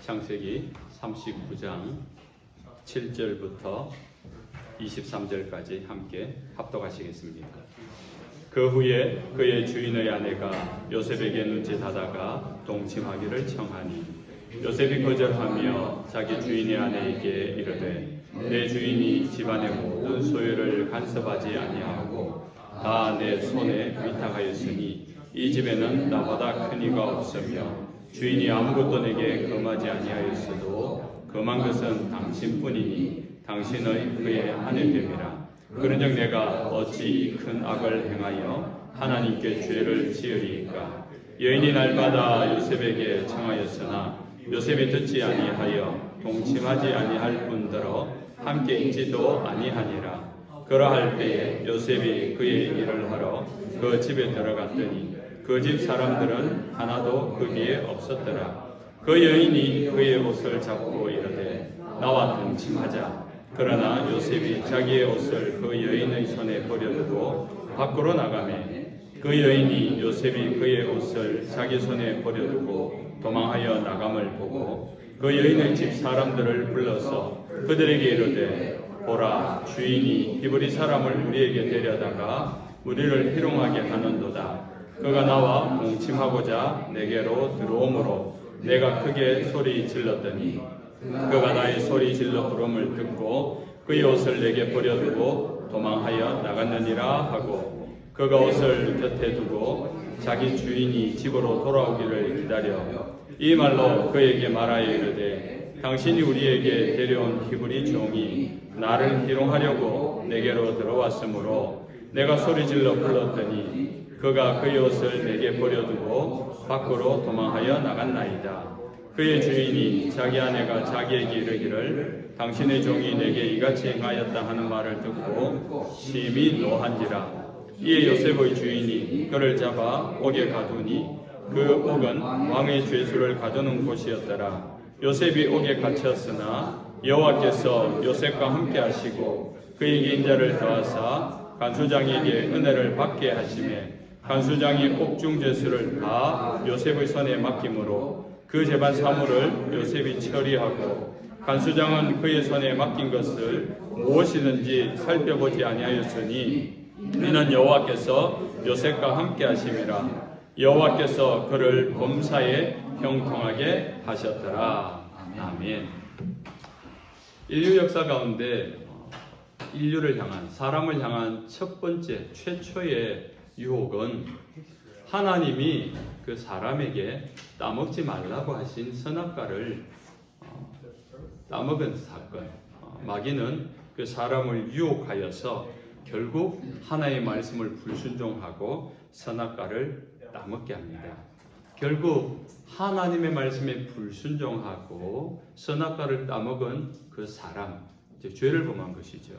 창세기 39장 7절부터 23절까지 함께 합독하시겠습니다. 그 후에 그의 주인의 아내가 요셉에게 눈짓하다가 동침하기를 청하니 요셉이 거절하며 자기 주인의 아내에게 이르되 내 주인이 집안의 모든 소유를 간섭하지 아니하고 다 내 손에 위탁하였으니 이 집에는 나보다 큰 이가 없으며 주인이 아무것도 내게 금하지 아니하였어도 금한 것은 당신뿐이니 당신의 그의 아내 됨이라. 그런즉 내가 어찌 큰 악을 행하여 하나님께 죄를 지으리이까. 여인이 날마다 요셉에게 청하였으나 요셉이 듣지 아니하여 동침하지 아니할 뿐더러 함께 있지도 아니하니라. 그러할 때에 요셉이 그의 일을 하러 그 집에 들어갔더니 그 집 사람들은 하나도 거기에 없었더라. 그 여인이 그의 옷을 잡고 이르되 나와 동침하자. 그러나 요셉이 자기의 옷을 그 여인의 손에 버려두고 밖으로 나가매 그 여인이 요셉이 그의 옷을 자기 손에 버려두고 도망하여 나감을 보고 그 여인의 집 사람들을 불러서 그들에게 이르되 보라, 주인이 히브리 사람을 우리에게 데려다가 우리를 희롱하게 하는도다. 그가 나와 동침하고자 내게로 들어오므로 내가 크게 소리 질렀더니 그가 나의 소리 질러 부름을 듣고 그의 옷을 내게 버려두고 도망하여 나갔느니라 하고 그가 옷을 곁에 두고 자기 주인이 집으로 돌아오기를 기다려 이 말로 그에게 말하여 이르되 당신이 우리에게 데려온 히브리 종이 나를 희롱하려고 내게로 들어왔으므로 내가 소리질러 불렀더니 그가 그의 옷을 내게 버려두고 밖으로 도망하여 나갔나이다. 그의 주인이 자기 아내가 자기에게 이르기를 당신의 종이 내게 이같이 행하였다 하는 말을 듣고 심히 노한지라. 이에 요셉의 주인이 그를 잡아 옥에 가두니 그 옥은 왕의 죄수를 가두는 곳이었더라. 요셉이 옥에 갇혔으나 여호와께서 요셉과 함께 하시고 그에게 인자를 더하사 간수장에게 은혜를 받게 하시매 간수장이 옥중 죄수를 다 요셉의 손에 맡김으로 그 재반 사물을 요셉이 처리하고 간수장은 그의 손에 맡긴 것을 무엇이든지 살펴보지 아니하였으니 이는 여호와께서 요셉과 함께 하심이라. 여호와께서 그를 범사에 형통하게 하셨더라. 아멘. 인류 역사 가운데 인류를 향한, 사람을 향한 첫 번째 최초의 유혹은 하나님이 그 사람에게 따먹지 말라고 하신 선악과를 따먹은 사건. 마귀는 그 사람을 유혹하여서 결국 하나님의 말씀을 불순종하고 선악과를 따먹게 합니다. 결국 하나님의 말씀에 불순종하고 선악과를 따먹은 그 사람, 이제 죄를 범한 것이죠.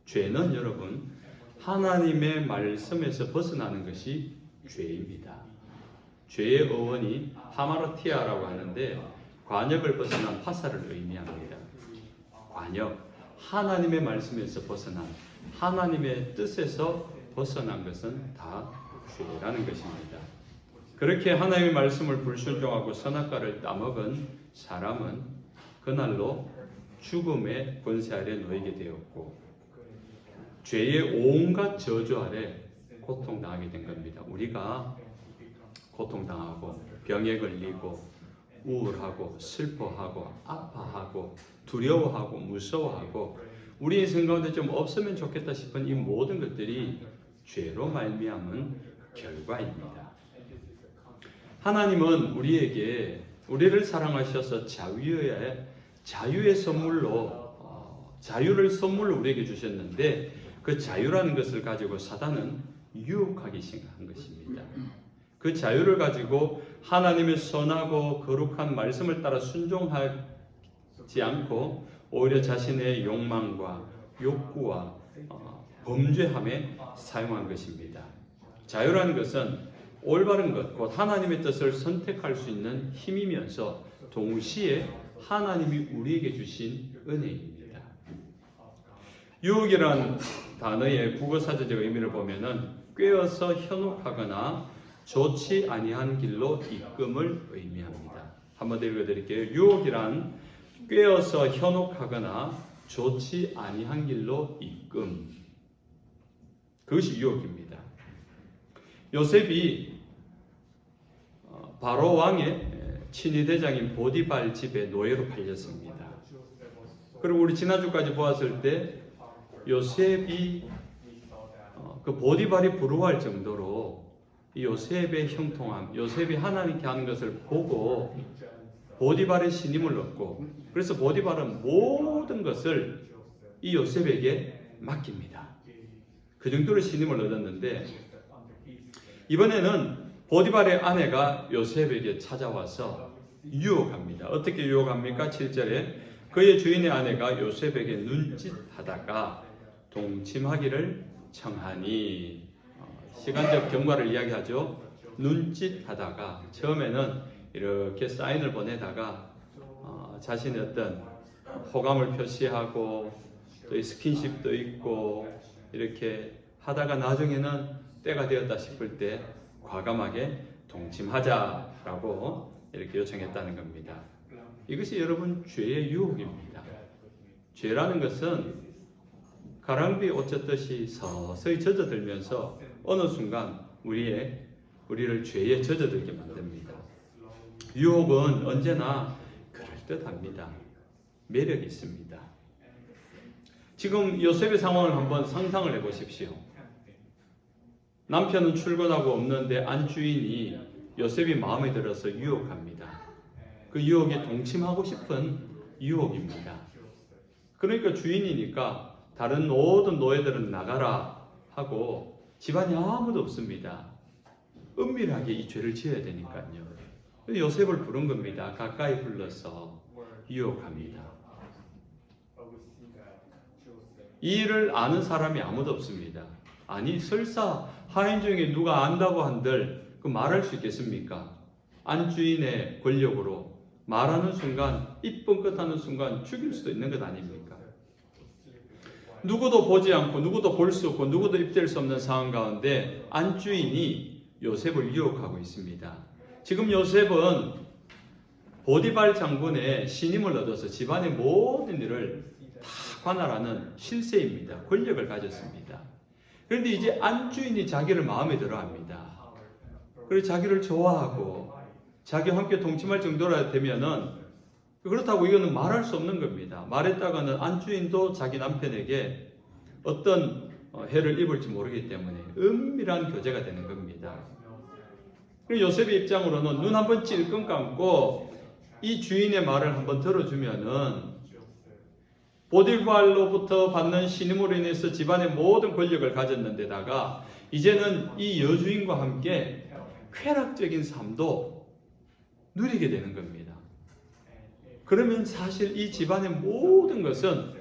죄는 여러분 하나님의 말씀에서 벗어나는 것이 죄입니다. 죄의 어원이 하마르티아라고 하는데 관역을 벗어난 파사를 의미합니다. 관역, 하나님의 말씀에서 벗어난, 하나님의 뜻에서 벗어난 것은 다 죄라는 것입니다. 그렇게 하나님의 말씀을 불순종하고 선악과를 따먹은 사람은 그날로 죽음의 권세 아래 놓이게 되었고 죄의 온갖 저주 아래 고통당하게 된 겁니다. 우리가 고통당하고 병에 걸리고 우울하고 슬퍼하고 아파하고 두려워하고 무서워하고 우리 인생 가운데 좀 없으면 좋겠다 싶은 이 모든 것들이 죄로 말미암은 결과입니다. 하나님은 우리를 사랑하셔서 자유의 선물로 자유를 선물로 우리에게 주셨는데 그 자유라는 것을 가지고 사단은 유혹하기 시작한 것입니다. 그 자유를 가지고 하나님의 선하고 거룩한 말씀을 따라 순종하지 않고 오히려 자신의 욕망과 욕구와 범죄함에 사용한 것입니다. 자유라는 것은 올바른 것, 곧 하나님의 뜻을 선택할 수 있는 힘이면서 동시에 하나님이 우리에게 주신 은혜입니다. 유혹이란 단어의 국어사전적 의미를 보면은 꾀어서 현혹하거나 좋지 아니한 길로 이끔을 의미합니다. 한번 더 읽어드릴게요. 유혹이란 꾀어서 현혹하거나 좋지 아니한 길로 이끔. 그것이 유혹입니다. 요셉이 바로 왕의 친위 대장인 보디발 집에 노예로 팔렸습니다. 그리고 우리 지난주까지 보았을 때 요셉이 그 보디발이 부러워할 정도로 이 요셉의 형통함, 요셉이 하나님께 하는 것을 보고 보디발의 신임을 얻고, 그래서 보디발은 모든 것을 이 요셉에게 맡깁니다. 그 정도로 신임을 얻었는데, 이번에는 보디발의 아내가 요셉에게 찾아와서 유혹합니다. 어떻게 유혹합니까? 7절에 그의 주인의 아내가 요셉에게 눈짓하다가 동침하기를 청하니. 시간적 경과를 이야기하죠. 눈짓하다가, 처음에는 이렇게 사인을 보내다가 자신의 어떤 호감을 표시하고 또 스킨십도 있고 이렇게 하다가 나중에는 때가 되었다 싶을 때 과감하게 동침하자라고 이렇게 요청했다는 겁니다. 이것이 여러분 죄의 유혹입니다. 죄라는 것은 가랑비에 옷 젖듯이 서서히 젖어들면서 어느 순간 우리를 죄에 젖어들게 만듭니다. 유혹은 언제나 그럴듯합니다. 매력이 있습니다. 지금 요셉의 상황을 한번 상상을 해보십시오. 남편은 출근하고 없는데 안주인이 요셉이 마음에 들어서 유혹합니다. 그 유혹에 동침하고 싶은 유혹입니다. 그러니까 주인이니까 다른 모든 노예들은 나가라 하고 집안에 아무도 없습니다. 은밀하게 이 죄를 지어야 되니까요. 요셉을 부른 겁니다. 가까이 불러서 유혹합니다. 이 일을 아는 사람이 아무도 없습니다. 아니 설사 하인 중에 누가 안다고 한들 그 말할 수 있겠습니까? 안주인의 권력으로 말하는 순간, 입 뻥끗하는 순간 죽일 수도 있는 것 아닙니까? 누구도 보지 않고 누구도 볼 수 없고 누구도 입댈 수 없는 상황 가운데 안주인이 요셉을 유혹하고 있습니다. 지금 요셉은 보디발 장군의 신임을 얻어서 집안의 모든 일을 다 관할하는 실세입니다. 권력을 가졌습니다. 그런데 이제 안주인이 자기를 마음에 들어합니다. 그리고 자기를 좋아하고 자기와 함께 동침할 정도라 되면은, 그렇다고 이거는 말할 수 없는 겁니다. 말했다가는 안주인도 자기 남편에게 어떤 해를 입을지 모르기 때문에 은밀한 교제가 되는 겁니다. 그리고 요셉의 입장으로는 눈 한번 찔끔 감고 이 주인의 말을 한번 들어주면은 보디발로부터 받는 신임으로 인해서 집안의 모든 권력을 가졌는데다가 이제는 이 여주인과 함께 쾌락적인 삶도 누리게 되는 겁니다. 그러면 사실 이 집안의 모든 것은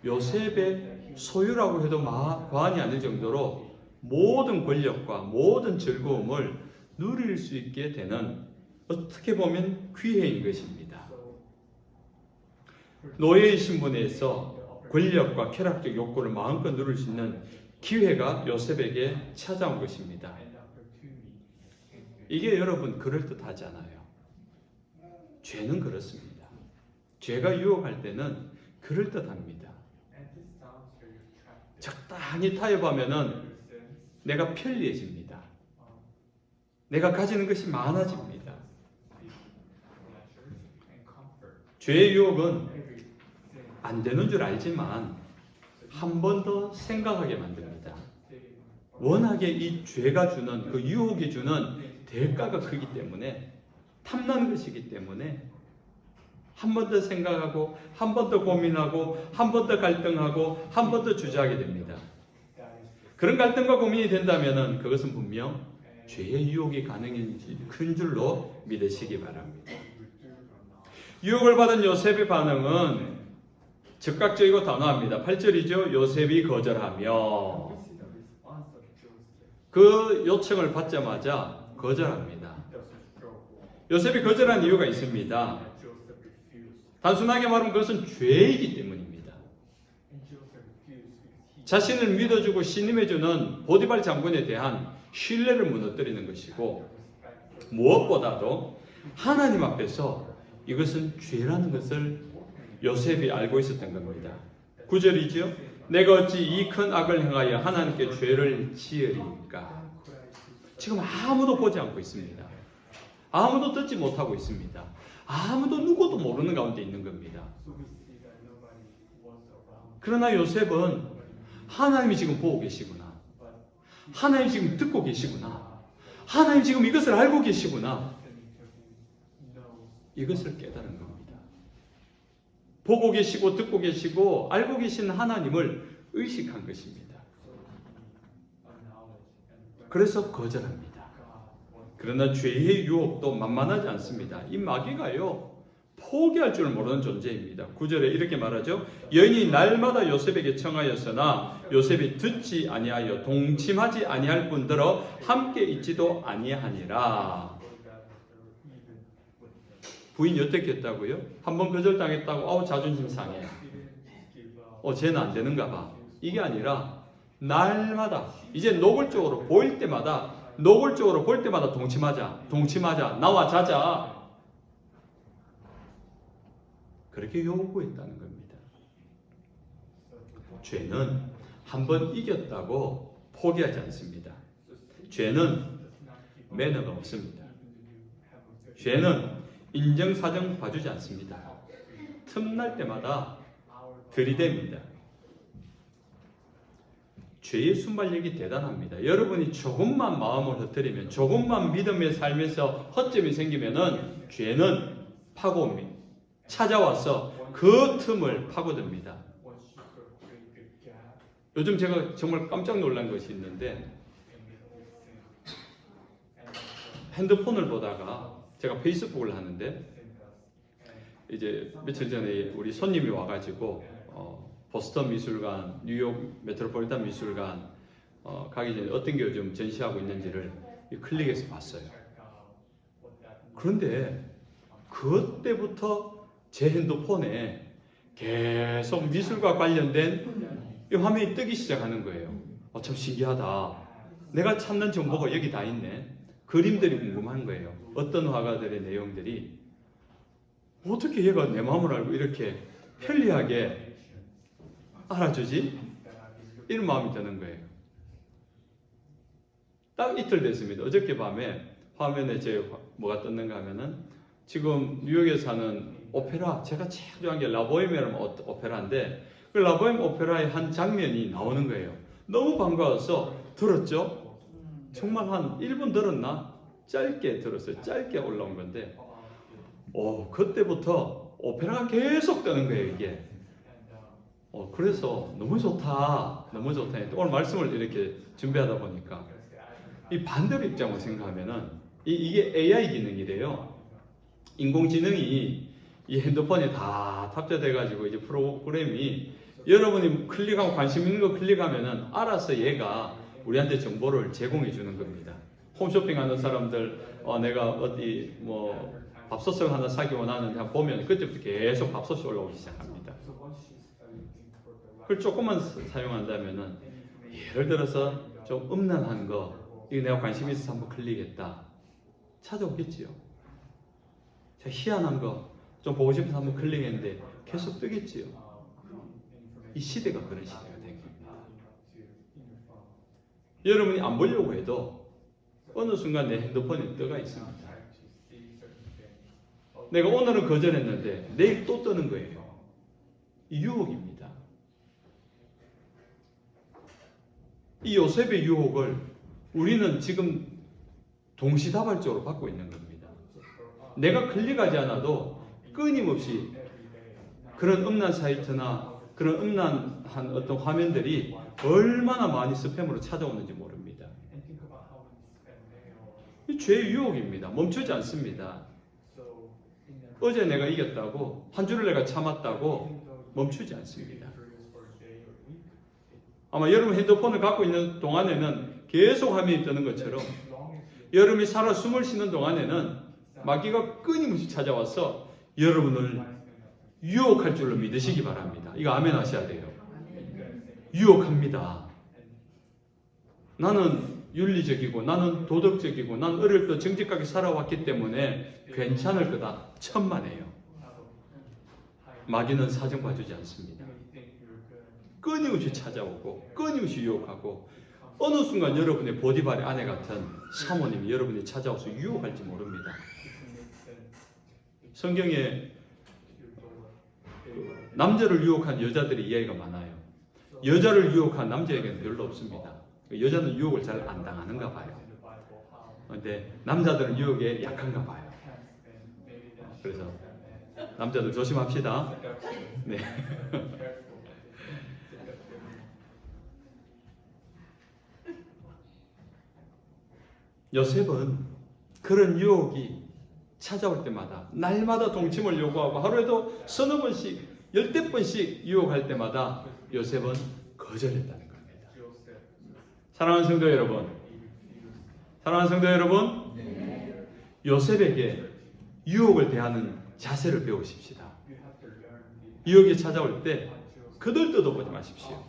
요셉의 소유라고 해도 과언이 아닐 정도로 모든 권력과 모든 즐거움을 누릴 수 있게 되는, 어떻게 보면 기회인 것입니다. 노예의 신분에서 권력과 쾌락적 욕구를 마음껏 누릴 수 있는 기회가 요셉에게 찾아온 것입니다. 이게 여러분 그럴듯하잖아요. 죄는 그렇습니다. 죄가 유혹할 때는 그럴듯합니다. 적당히 타협하면은 내가 편리해집니다. 내가 가지는 것이 많아집니다. 죄의 유혹은 안 되는 줄 알지만 한 번 더 생각하게 만듭니다. 워낙에 이 죄가 주는, 그 유혹이 주는 대가가 크기 때문에, 탐나는 것이기 때문에 한 번 더 생각하고 한 번 더 고민하고 한 번 더 갈등하고 한 번 더 주저하게 됩니다. 그런 갈등과 고민이 된다면 그것은 분명 죄의 유혹이 가능인지 큰 줄로 믿으시기 바랍니다. 유혹을 받은 요셉의 반응은 즉각적이고 단호합니다. 8절이죠. 요셉이 거절하며, 그 요청을 받자마자 거절합니다. 요셉이 거절한 이유가 있습니다. 단순하게 말하면 그것은 죄이기 때문입니다. 자신을 믿어주고 신임해주는 보디발 장군에 대한 신뢰를 무너뜨리는 것이고, 무엇보다도 하나님 앞에서 이것은 죄라는 것을 요셉이 알고 있었던 겁니다. 9절이죠. 내가 어찌 이 큰 악을 행하여 하나님께 죄를 지으리까. 지금 아무도 보지 않고 있습니다. 아무도 듣지 못하고 있습니다. 아무도 누구도 모르는 가운데 있는 겁니다. 그러나 요셉은 하나님이 지금 보고 계시구나. 하나님 지금 듣고 계시구나. 하나님 지금 이것을 알고 계시구나. 이것을 깨달은 겁니다. 보고 계시고 듣고 계시고 알고 계신 하나님을 의식한 것입니다. 그래서 거절합니다. 그러나 죄의 유혹도 만만하지 않습니다. 이 마귀가요, 포기할 줄 모르는 존재입니다. 9절에 이렇게 말하죠. 여인이 날마다 요셉에게 청하였으나 요셉이 듣지 아니하여 동침하지 아니할 뿐더러 함께 있지도 아니하니라. 부인이 어떻게 했다고요? 한번 거절당했다고 자존심 상해. 쟤는 안 되는가 봐. 이게 아니라 날마다 이제 노골적으로 보일 때마다 노골적으로 볼 때마다 동침하자, 나와 자자. 그렇게 요구했다는 겁니다. 죄는 한번 이겼다고 포기하지 않습니다. 죄는 매너가 없습니다. 죄는 인정사정 봐주지 않습니다. 틈날 때마다 들이댑니다. 죄의 순발력이 대단합니다. 여러분이 조금만 마음을 흐트리면, 조금만 믿음의 삶에서 허점이 생기면은 죄는 파고옵니다. 찾아와서 그 틈을 파고듭니다. 요즘 제가 정말 깜짝 놀란 것이 있는데, 핸드폰을 보다가 제가 페이스북을 하는데, 이제 며칠 전에 우리 손님이 와가지고 보스턴 미술관, 뉴욕 메트로폴리탄 미술관 가기 전에 어떤 게 요즘 전시하고 있는지를 클릭해서 봤어요. 그런데 그때부터 제 핸드폰에 계속 미술과 관련된 이 화면이 뜨기 시작하는 거예요. 참 신기하다. 내가 찾는 정보가 여기 다 있네. 그림들이 궁금한 거예요. 어떤 화가들의 내용들이 어떻게 얘가 내 마음을 알고 이렇게 편리하게 알아주지? 이런 마음이 드는 거예요. 딱 이틀 됐습니다. 어저께 밤에 화면에 뭐가 떴는가 하면은 지금 뉴욕에 사는 오페라, 제가 제일 좋아하는 게 라보헤미아라는 오페라인데 그 라보헤미아 오페라의 한 장면이 나오는 거예요. 너무 반가워서 들었죠? 정말 한 1분 들었나? 짧게 들었어요. 짧게 올라온 건데 그때부터 오페라가 계속 뜨는 거예요, 이게. 그래서 너무 좋다. 오늘 말씀을 이렇게 준비하다 보니까 이 반대로 입장으로 생각하면은 이게 AI 기능이래요. 인공지능이 이 핸드폰에 다 탑재돼가지고 이제 프로그램이 여러분이 클릭하고 관심 있는 거 클릭하면은 알아서 얘가 우리한테 정보를 제공해 주는 겁니다. 홈쇼핑 하는 사람들 내가 어디 밥솥을 하나 사기 원하는데 보면 그때부터 계속 밥솥이 올라오기 시작합니다. 그걸 조금만 사용한다면은 예를 들어서 좀 음란한 거 이거 내가 관심 있어서 한번 클릭했다 찾아오겠지요. 희한한 거 좀 보고 싶어서 한번 클릭했는데 계속 뜨겠지요. 이 시대가 그런 시대가 된 겁니다. 여러분이 안 보려고 해도 어느 순간 내 핸드폰에 떠가 있습니다. 내가 오늘은 거절했는데 내일 또 뜨는 거예요. 이 유혹입니다. 이 요셉의 유혹을 우리는 지금 동시다발적으로 받고 있는 겁니다. 내가 클릭하지 않아도 끊임없이 그런 음란 사이트나 그런 음란한 어떤 화면들이 얼마나 많이 스팸으로 찾아오는지 모릅니다. 이 죄의 유혹입니다. 멈추지 않습니다. 어제 내가 이겼다고, 한 주를 내가 참았다고 멈추지 않습니다. 아마 여러분 핸드폰을 갖고 있는 동안에는 계속 화면이 뜨는 것처럼 여러분이 살아 숨을 쉬는 동안에는 마귀가 끊임없이 찾아와서 여러분을 유혹할 줄로 믿으시기 바랍니다. 이거 아멘 하셔야 돼요. 유혹합니다. 나는 윤리적이고 나는 도덕적이고 나는 어릴 때 정직하게 살아왔기 때문에 괜찮을 거다. 천만에요. 마귀는 사정 봐주지 않습니다. 끊임없이 찾아오고 끊임없이 유혹하고 어느 순간 여러분의 보디발의 아내 같은 사모님이 여러분이 찾아와서 유혹할지 모릅니다. 성경에 남자를 유혹한 여자들의 이야기가 많아요. 여자를 유혹한 남자에게는 별로 없습니다. 여자는 유혹을 잘 안 당하는가 봐요. 근데 남자들은 유혹에 약한가 봐요. 그래서 남자들 조심합시다. 네. 요셉은 그런 유혹이 찾아올 때마다 날마다 동침을 요구하고 하루에도 서너 번씩, 10번씩 유혹할 때마다 요셉은 거절했다는 겁니다. 사랑하는 성도 여러분, 요셉에게 유혹을 대하는 자세를 배우십시다. 유혹이 찾아올 때 거들떠도 마십시오.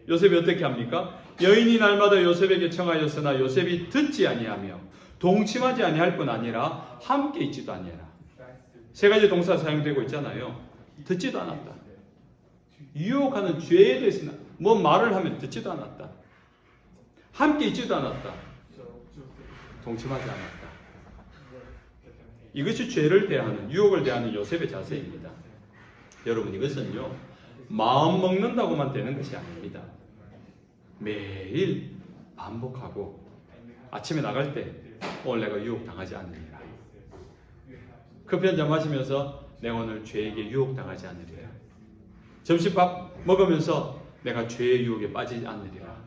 요셉이 어떻게 합니까? 여인이 날마다 요셉에게 청하였으나 요셉이 듣지 아니하며 동침하지 아니할 뿐 아니라 함께 있지도 아니하라. 세 가지 동사 사용되고 있잖아요. 듣지도 않았다. 유혹하는 죄에 대해서는 뭐 말을 하면 듣지도 않았다. 함께 있지도 않았다. 동침하지 않았다. 이것이 죄를 대하는, 유혹을 대하는 요셉의 자세입니다. 여러분, 이것은요, 마음 먹는다고만 되는 것이 아닙니다. 매일 반복하고 아침에 나갈 때 오늘 내가 유혹당하지 않으리라. 커피 한잔 마시면서 내가 오늘 죄에게 유혹당하지 않으리라. 점심밥 먹으면서 내가 죄의 유혹에 빠지지 않으리라.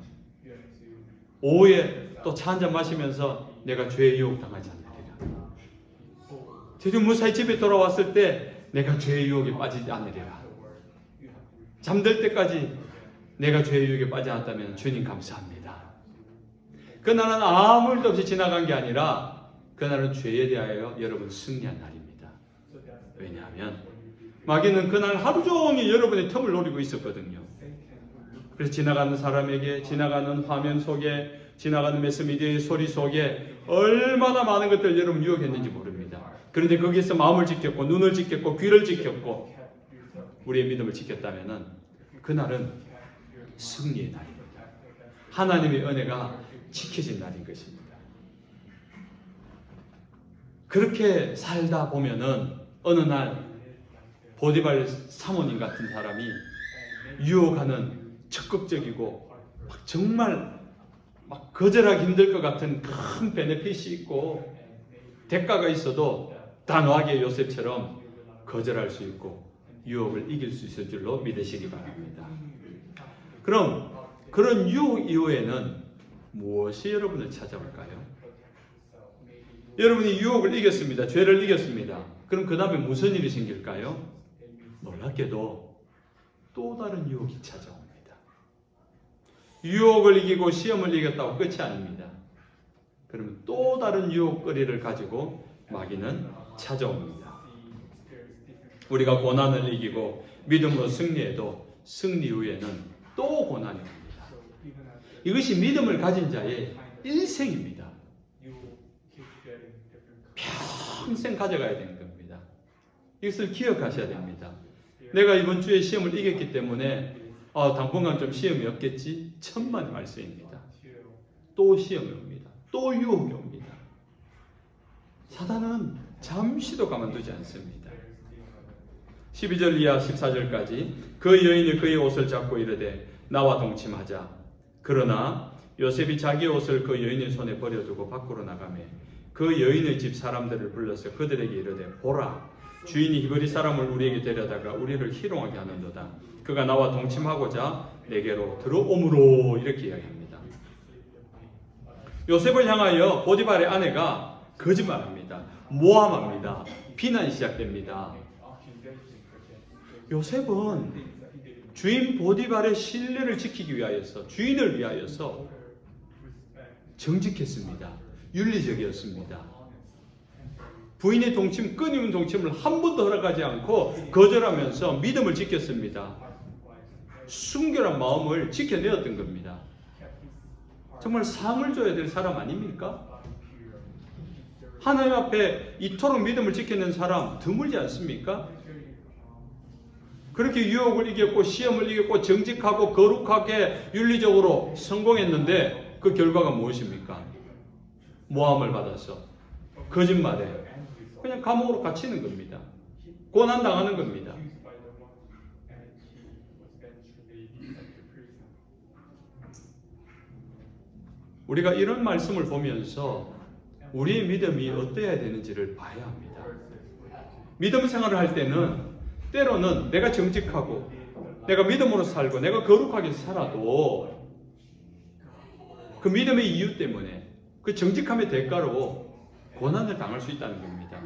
오후에 또 차 한잔 마시면서 내가 죄의 유혹당하지 않으리라. 드디어 무사히 집에 돌아왔을 때 내가 죄의 유혹에 빠지지 않으리라. 잠들 때까지 내가 죄의 유혹에 빠지지 않았다면 주님 감사합니다. 그날은 아무 일도 없이 지나간 게 아니라 그날은 죄에 대하여 여러분 승리한 날입니다. 왜냐하면 마귀는 그날 하루 종일 여러분의 틈을 노리고 있었거든요. 그래서 지나가는 사람에게, 지나가는 화면 속에, 지나가는 매스미디어의 소리 속에 얼마나 많은 것들을 여러분 유혹했는지 모릅니다. 그런데 거기에서 마음을 지켰고 눈을 지켰고 귀를 지켰고 우리의 믿음을 지켰다면 그날은 승리의 날입니다. 하나님의 은혜가 지켜진 날인 것입니다. 그렇게 살다 보면은 어느 날 보디발 사모님 같은 사람이 유혹하는 적극적이고 정말 막 거절하기 힘들 것 같은 큰 베네핏이 있고 대가가 있어도 단호하게 요셉처럼 거절할 수 있고 유혹을 이길 수 있을 줄로 믿으시기 바랍니다. 그럼 그런 유혹 이후에는 무엇이 여러분을 찾아올까요? 여러분이 유혹을 이겼습니다. 죄를 이겼습니다. 그럼 그 다음에 무슨 일이 생길까요? 놀랍게도 또 다른 유혹이 찾아옵니다. 유혹을 이기고 시험을 이겼다고 끝이 아닙니다. 그러면 또 다른 유혹거리를 가지고 마귀는 찾아옵니다. 우리가 고난을 이기고 믿음으로 승리해도 승리 후에는 또 고난이 옵니다. 이것이 믿음을 가진 자의 일생입니다. 평생 가져가야 되는 겁니다. 이것을 기억하셔야 됩니다. 내가 이번 주에 시험을 이겼기 때문에 당분간 좀 시험이 없겠지? 천만의 말씀입니다. 또 시험이 옵니다. 또 유혹이 옵니다. 사단은 잠시도 가만두지 않습니다. 12절 이하 14절까지 그 여인이 그의 옷을 잡고 이르되 나와 동침하자. 그러나 요셉이 자기 옷을 그 여인의 손에 버려두고 밖으로 나가매 그 여인의 집 사람들을 불러서 그들에게 이르되 보라 주인이 히브리 사람을 우리에게 데려다가 우리를 희롱하게 하는도다. 그가 나와 동침하고자 내게로 들어오므로 이렇게 이야기합니다. 요셉을 향하여 보디발의 아내가 거짓말합니다. 모함합니다. 비난이 시작됩니다. 요셉은 주인 보디발의 신뢰를 지키기 위하여서 주인을 위하여서 정직했습니다. 윤리적이었습니다. 부인의 동침, 끊임없는 동침을 한 번도 허락하지 않고 거절하면서 믿음을 지켰습니다. 순결한 마음을 지켜내었던 겁니다. 정말 상을 줘야 될 사람 아닙니까? 하나님 앞에 이토록 믿음을 지켜낸 사람 드물지 않습니까? 그렇게 유혹을 이겼고 시험을 이겼고 정직하고 거룩하게 윤리적으로 성공했는데 그 결과가 무엇입니까? 모함을 받아서 거짓말에 그냥 감옥으로 갇히는 겁니다. 고난당하는 겁니다. 우리가 이런 말씀을 보면서 우리의 믿음이 어떠해야 되는지를 봐야 합니다. 믿음 생활을 할 때는 때로는 내가 정직하고 내가 믿음으로 살고 내가 거룩하게 살아도 그 믿음의 이유 때문에 그 정직함의 대가로 고난을 당할 수 있다는 겁니다.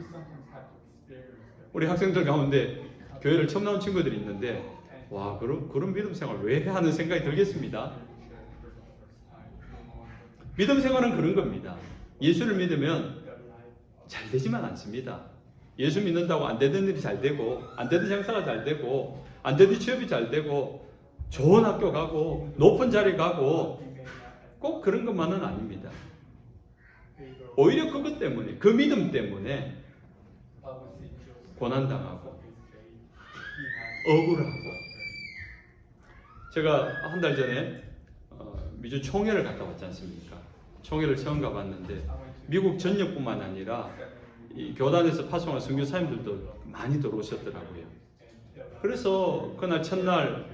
우리 학생들 가운데 교회를 처음 나온 친구들이 있는데 와 그런 믿음 생활 왜 하는 생각이 들겠습니다. 믿음 생활은 그런 겁니다. 예수를 믿으면 잘 되지만 않습니다. 예수 믿는다고 안 되는 일이 잘 되고 안 되는 장사가 잘 되고 안 되는 취업이 잘 되고 좋은 학교 가고 높은 자리 가고 꼭 그런 것만은 아닙니다. 오히려 그것 때문에 그 믿음 때문에 고난당하고 억울하고 제가 한 달 전에 미주 총회를 갔다 왔지 않습니까? 총회를 처음 가봤는데 미국 전역뿐만 아니라 이 교단에서 파송한 선교사님들도 많이 들어오셨더라고요. 그래서 그날 첫날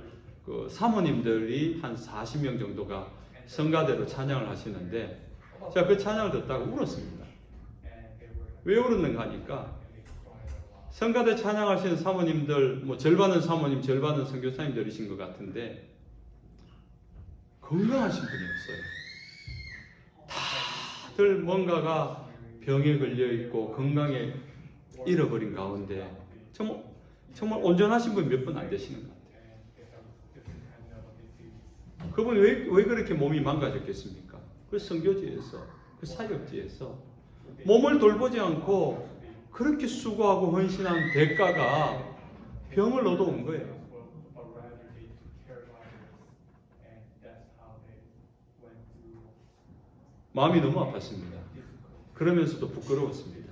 그 사모님들이 한 40명 정도가 성가대로 찬양을 하시는데 제가 그 찬양을 듣다가 울었습니다. 왜 울었는가 하니까 성가대 찬양하시는 사모님들 뭐 절반은 사모님 절반은 선교사님들이신 것 같은데 건강하신 분이 없어요. 다들 뭔가가 병에 걸려있고 건강에 잃어버린 가운데 정말 온전하신 분이 몇 분 안 되시는 것 같아요. 그분이 왜 그렇게 몸이 망가졌겠습니까? 그 선교지에서 그 사역지에서 몸을 돌보지 않고 그렇게 수고하고 헌신한 대가가 병을 얻어온 거예요. 마음이 너무 아팠습니다. 그러면서도 부끄러웠습니다.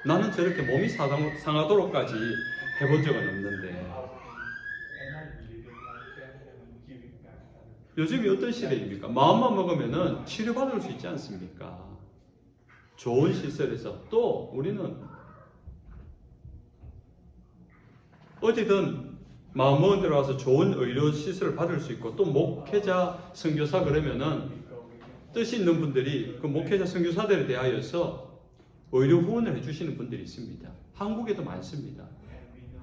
나는 저렇게 몸이 상하도록까지 해본 적은 없는데 요즘이 어떤 시대입니까? 마음만 먹으면 치료받을 수 있지 않습니까? 좋은 시설에서 또 우리는 어디든 마음 먹은 대로 와서 좋은 의료 시설을 받을 수 있고 또 목회자, 선교사 그러면은 뜻이 있는 분들이 그 목회자 선교사들에 대하여서 의료 후원을 해주시는 분들이 있습니다. 한국에도 많습니다.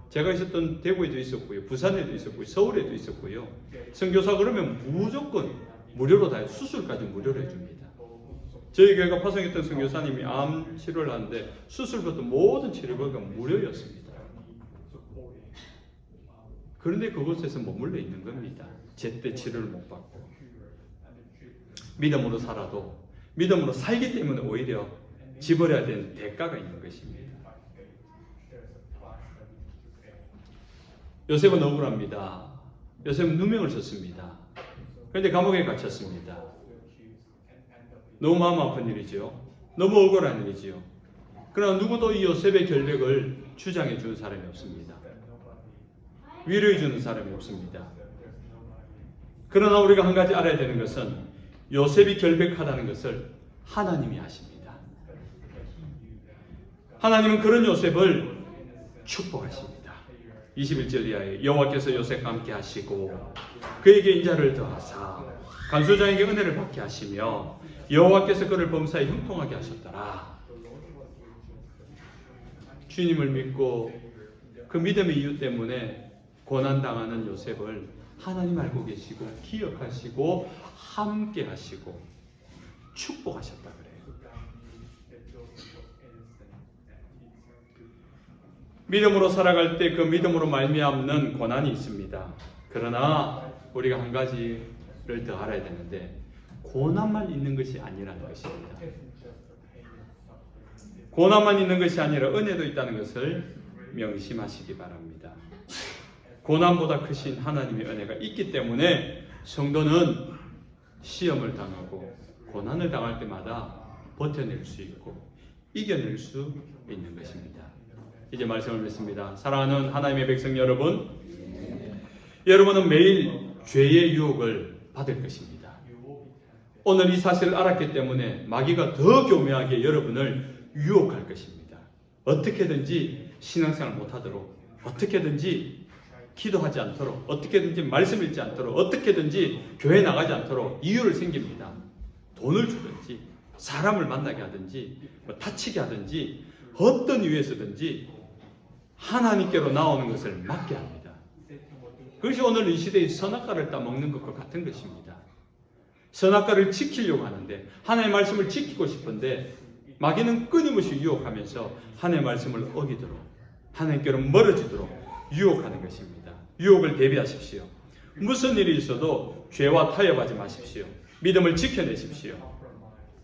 제가 있었던 대구에도 있었고요, 부산에도 있었고요, 서울에도 있었고요. 선교사 그러면 무조건 무료로 다 수술까지 무료로 해줍니다. 저희 교회가 파송했던 선교사님이 암 치료를 하는데 수술부터 모든 치료가 무료였습니다. 그런데 그곳에서 머물러 있는 겁니다. 제때 치료를 못 받고. 믿음으로 살아도 믿음으로 살기 때문에 오히려 지불해야 되는 대가가 있는 것입니다. 요셉은 억울합니다. 요셉은 누명을 쳤습니다. 그런데 감옥에 갇혔습니다. 너무 마음 아픈 일이죠. 너무 억울한 일이지요. 그러나 누구도 이 요셉의 결백을 주장해 주는 사람이 없습니다. 위로해 주는 사람이 없습니다. 그러나 우리가 한 가지 알아야 되는 것은 요셉이 결백하다는 것을 하나님이 아십니다. 하나님은 그런 요셉을 축복하십니다. 21절 이하에 여호와께서 요셉과 함께 하시고 그에게 인자를 더하사 간수장에게 은혜를 받게 하시며 여호와께서 그를 범사에 형통하게 하셨더라. 주님을 믿고 그 믿음의 이유 때문에 고난당하는 요셉을 하나님 알고 계시고 기억하시고 함께 하시고 축복하셨다 그래요. 믿음으로 살아갈 때 그 믿음으로 말미암는 고난이 있습니다. 그러나 우리가 한 가지를 더 알아야 되는데 고난만 있는 것이 아니라는 것입니다. 고난만 있는 것이 아니라 은혜도 있다는 것을 명심하시기 바랍니다. 고난보다 크신 하나님의 은혜가 있기 때문에 성도는 시험을 당하고 고난을 당할 때마다 버텨낼 수 있고 이겨낼 수 있는 것입니다. 이제 말씀을 맺습니다. 사랑하는 하나님의 백성 여러분, 여러분은 매일 죄의 유혹을 받을 것입니다. 오늘 이 사실을 알았기 때문에 마귀가 더 교묘하게 여러분을 유혹할 것입니다. 어떻게든지 신앙생활 못하도록, 어떻게든지 기도하지 않도록, 어떻게든지 말씀 읽지 않도록, 어떻게든지 교회 나가지 않도록 이유를 생깁니다. 돈을 주든지 사람을 만나게 하든지 다치게 하든지 어떤 이유에서든지 하나님께로 나오는 것을 막게 합니다. 그것이 오늘 이 시대의 선악과를 따먹는 것과 같은 것입니다. 선악과를 지키려고 하는데, 하나님의 말씀을 지키고 싶은데 마귀는 끊임없이 유혹하면서 하나님의 말씀을 어기도록, 하나님께로 멀어지도록 유혹하는 것입니다. 유혹을 대비하십시오. 무슨 일이 있어도 죄와 타협하지 마십시오. 믿음을 지켜내십시오.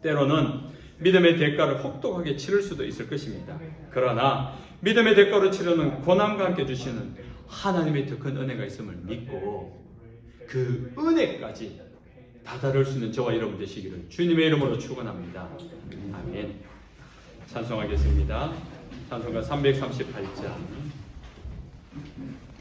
때로는 믿음의 대가를 혹독하게 치를 수도 있을 것입니다. 그러나 믿음의 대가로 치르는 고난과 함께 주시는 하나님의 더 큰 은혜가 있음을 믿고 그 은혜까지 다다를 수 있는 저와 여러분 되시기를 주님의 이름으로 축원합니다. 아멘. 찬송하겠습니다. 찬송가 338장.